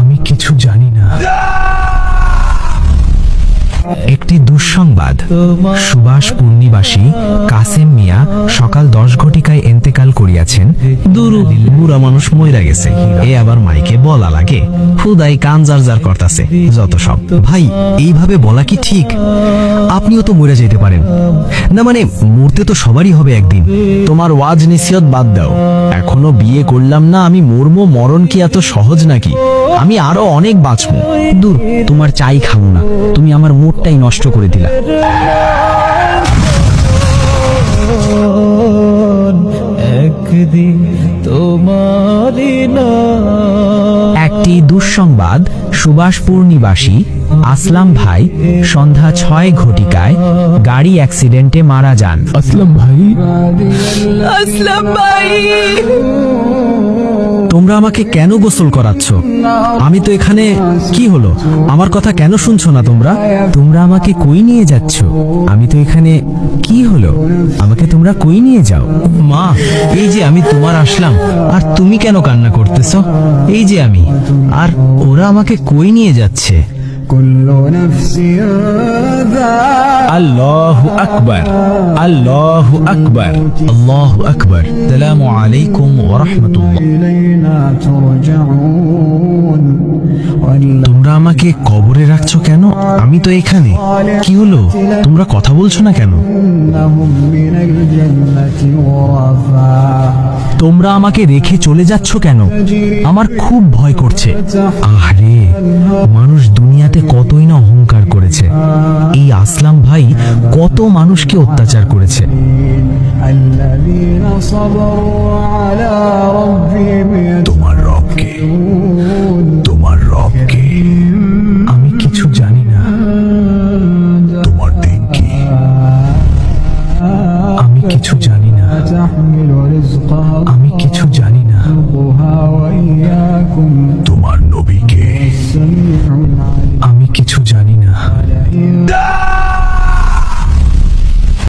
আমি কিছু জানি না। একটি দুঃসংবাদ, সুভাষপুর নিবাসী কাসেম মিয়া সকাল 10 ঘটিকায় এন্তেকাল করিয়াছেন। দুরু বুড়া মানুষ মইরা গেছে, এ আবার মাইকে বলা লাগে, খুদাই কান জার করতাছে যত সব। ভাই, এইভাবে বলা কি ঠিক? আপনিও তো মরে যেতে পারেন না, মানে মরতে তো সবারই হবে একদিন। তোমার ওয়াজ নিসিয়ত বাদ দাও, এখনো বিয়ে করলাম না, আমি মরমো, মরণ কি এত সহজ নাকি? আমি আরো অনেক বাঁচবো। দূর, তোমার চাই খাবো না, তুমি আমার মুডটাই নষ্ট করে দিলা। একদিন তোমারই নাম। একটি দুঃসংবাদ, সুভাষপুর নিবাসী আসলাম ভাই সন্ধ্যা 6 ঘটিকায় গাড়ি অ্যাক্সিডেন্টে মারা যান। আসলাম ভাই, তোমরা আমাকে কেন গোসল করাচ্ছ? আমি তো এখানে, কি হলো? আমার কথা কেন শুনছো না তোমরা? তোমরা আমাকে কই নিয়ে যাচ্ছ? আমি তো এখানে, কি হলো? আমাকে তোমরা কই নিয়ে যাও? মা, এই যে আমি তোমার আসলাম, আর তুমি কেন কান্না করতেছ? এই যে আমি, আর ওরা আমাকে কই নিয়ে যাচ্ছে? আল্লাহু আকবার, আল্লাহু আকবার, আল্লাহু আকবার। আসসালামু আলাইকুম ওয়া রাহমাতুল্লাহ। তোমরা আমাকে কবরে রাখছো কেন? আমি তো এখানে। কি হলো? তোমরা কথা বলছো না কেন? তোমরা আমাকে রেখে চলে যাচ্ছ কেন? আমার খুব ভয় করছে। আরে, মানুষ দুনিয়াতে কতই না অহংকার করেছে। এই আসলাম ভাই কত মানুষকে অত্যাচার করেছে। الذين صبروا على ربهم